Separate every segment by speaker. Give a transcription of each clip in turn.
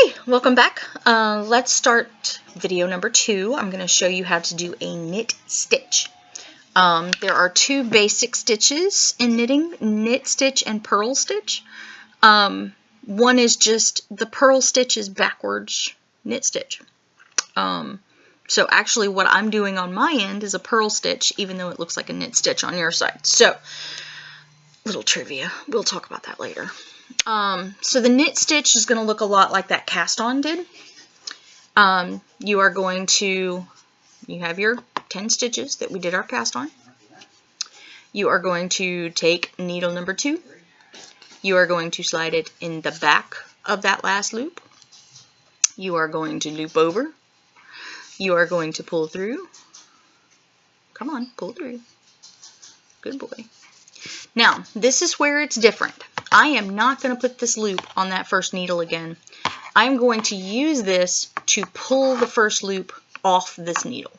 Speaker 1: Hey, welcome back. Let's start video number 2. I'm going to show you how to do a knit stitch. There are two basic stitches in knitting, knit stitch and purl stitch. One is just the purl stitch is backwards knit stitch. So actually what I'm doing on my end is a purl stitch, even though it looks like a knit stitch on your side. So, little trivia. We'll talk about that later. So the knit stitch is going to look a lot like that cast on did. You are going to, you have your 10 stitches that we did our cast on. You are going to take needle number 2. You are going to slide it in the back of that last loop. You are going to loop over. You are going to pull through. Come on, pull through. Good boy. Now, this is where it's different. I am not going to put this loop on that first needle again. I'm going to use this to pull the first loop off this needle.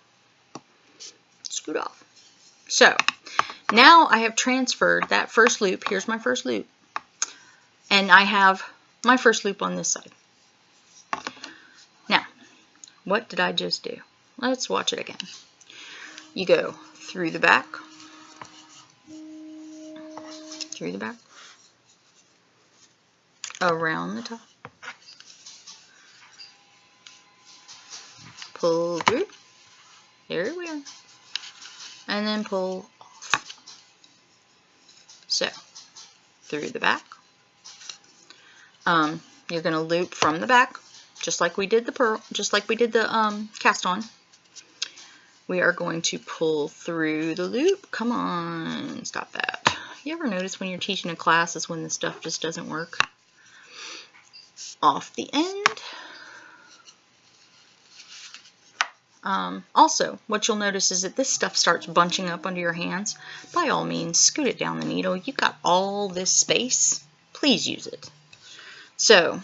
Speaker 1: Scoot off. So, now I have transferred that first loop. Here's my first loop. And I have my first loop on this side. Now, what did I just do? Let's watch it again. You go through the back. Through the back. Around the top. Pull through. There we are. And then pull off. So, through the back. You're going to loop from the back, just like we did the purl, just like we did the cast on. We are going to pull through the loop. Come on, stop that. You ever notice when you're teaching a class is when the stuff just doesn't work? Off the end. Also, what you'll notice is that this stuff starts bunching up under your hands. By all means, scoot it down the needle. You've got all this space. Please use it. So,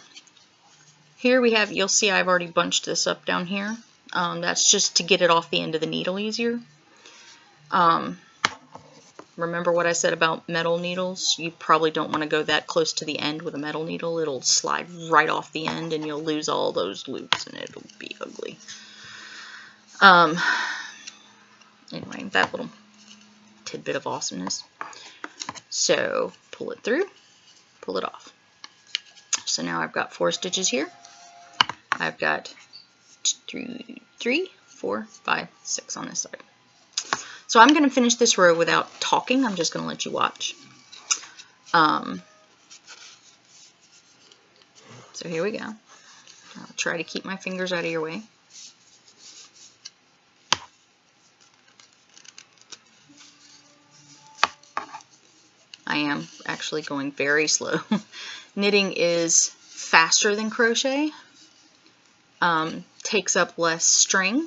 Speaker 1: here we have, you'll see I've already bunched this up down here. That's just to get it off the end of the needle easier. Remember what I said about metal needles? You probably don't want to go that close to the end with a metal needle. It'll slide right off the end and you'll lose all those loops and it'll be ugly. Anyway, that little tidbit of awesomeness. So, pull it through, pull it off. So now I've got 4 stitches here. I've got 3, 4, 5, 6 on this side. So I'm going to finish this row without talking. I'm just going to let you watch. So here we go. I'll try to keep my fingers out of your way. I am actually going very slow. Knitting is faster than crochet. Takes up less string.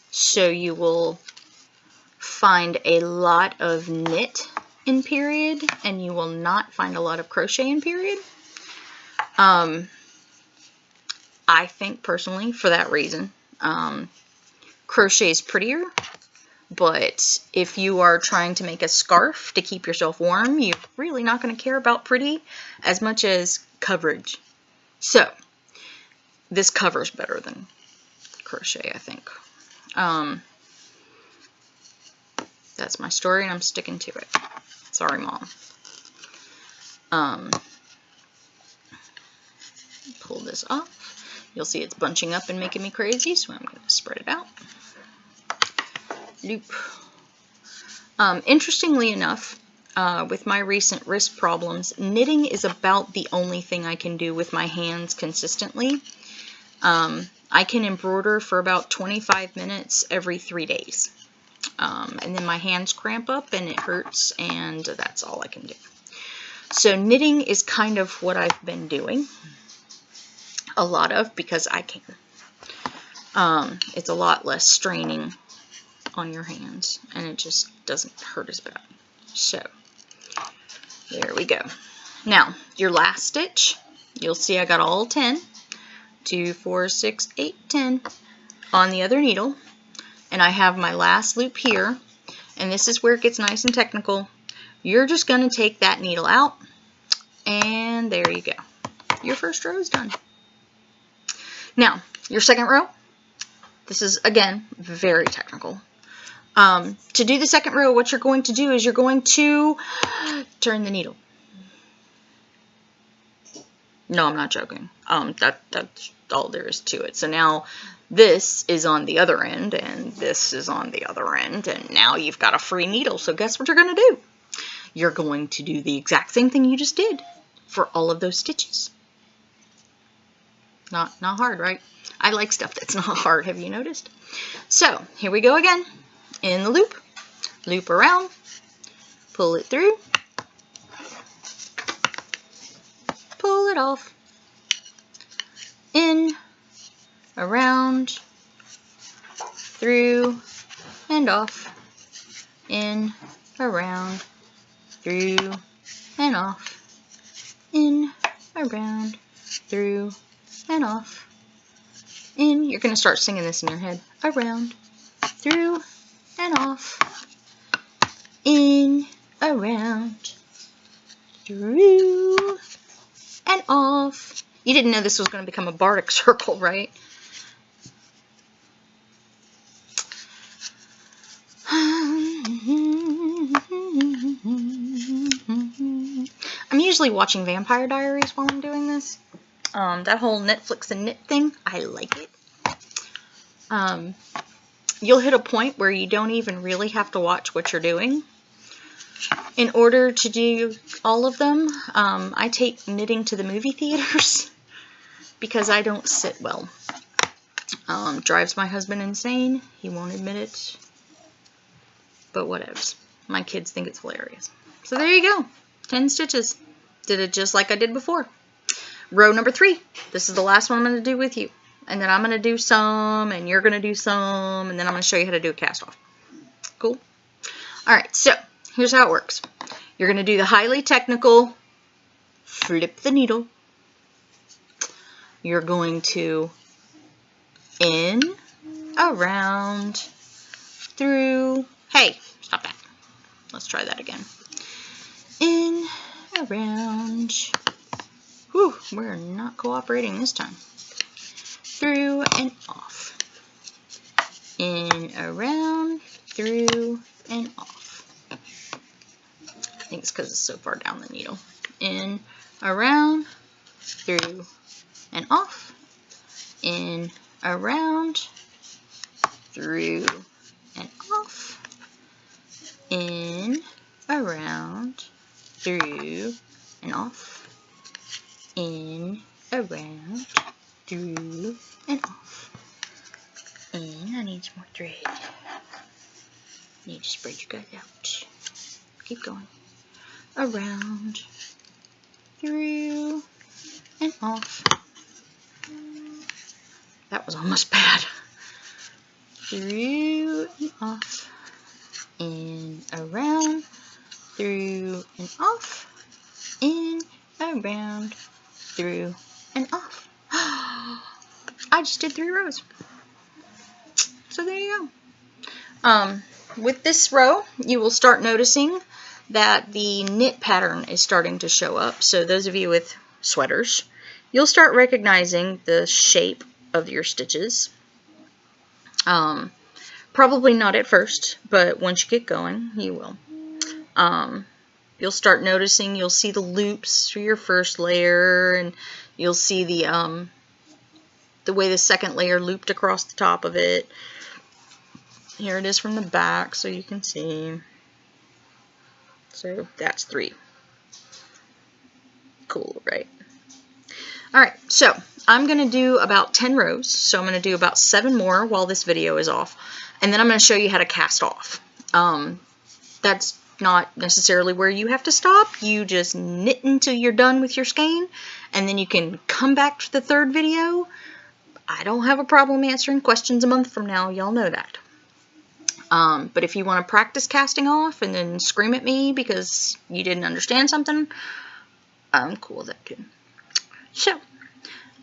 Speaker 1: So you will find a lot of knit in period and you will not find a lot of crochet in period. I think personally for that reason. Crochet is prettier, but if you are trying to make a scarf to keep yourself warm, you're really not going to care about pretty as much as coverage. So this covers better than crochet, I think. That's my story and I'm sticking to it. Sorry, Mom. Pull this off. You'll see it's bunching up and making me crazy, so I'm going to spread it out. Loop. Interestingly enough, with my recent wrist problems, knitting is about the only thing I can do with my hands consistently. I can embroider for about 25 minutes every 3 days. And then my hands cramp up and it hurts and that's all I can do. So knitting is kind of what I've been doing a lot of because I can. It's a lot less straining on your hands and it just doesn't hurt as bad. So there we go. Now your last stitch, you'll see I got all 10. 2, 4, 6, 8, 10 on the other needle. And I have my last loop here, and this is where it gets nice and technical. You're just going to take that needle out, and there you go. Your first row is done. Now, your second row, this is, again, very technical. To do the second row, what you're going to do is you're going to turn the needle. No, I'm not joking. That's all there is to it. So now this is on the other end, and this is on the other end, and now you've got a free needle. So guess what you're going to do? You're going to do the exact same thing you just did for all of those stitches. Not hard, right? I like stuff that's not hard, have you noticed? So, here we go again. In the loop, loop around, pull it through, pull it off, in, around, through, and off, in, around, through, and off, in, around, through, and off, in. You're going to start singing this in your head. Around, through, and off, in, around, through, and off. You didn't know this was going to become a bardic circle, right? I'm usually watching Vampire Diaries while I'm doing this. That whole Netflix and knit thing, I like it. You'll hit a point where you don't even really have to watch what you're doing. In order to do all of them, I take knitting to the movie theaters because I don't sit well. Drives my husband insane. He won't admit it. But whatevs. My kids think it's hilarious. So there you go. 10 stitches. Did it just like I did before. Row number 3. This is the last one I'm going to do with you. And then I'm going to do some, and you're going to do some, and then I'm going to show you how to do a cast off. Cool? Alright, so here's how it works. You're going to do the highly technical flip the needle. You're going to in, around, through. Hey, stop that. Let's try that again. In, around. Whew, we're not cooperating this time. Through and off. In, around, through, and off. I think it's because it's so far down the needle. In, around, through, and off. In, around, through, and off. In, around, through, and off. In, around, through, and off. And I need some more thread. Need to spread your gut out. Keep going. Around, through, and off. That was almost bad. Through and off. In, around, through, and off. In, around, through, and off. I just did 3 rows. So there you go. With this row, you will start noticing that the knit pattern is starting to show up. So those of you with sweaters, you'll start recognizing the shape of your stitches. Probably not at first, but once you get going, you will. You'll start noticing, you'll see the loops for your first layer, and you'll see the way the second layer looped across the top of it. Here it is from the back, so you can see. So that's 3. Cool, right? Alright, so I'm going to do about 10 rows, so I'm going to do about 7 more while this video is off, and then I'm going to show you how to cast off. That's not necessarily where you have to stop. You just knit until you're done with your skein, and then you can come back to the 3rd video. I don't have a problem answering questions a month from now, y'all know that. But if you want to practice casting off and then scream at me because you didn't understand something, I'm cool with that too. So,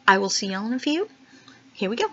Speaker 1: I will see y'all in a few. Here we go.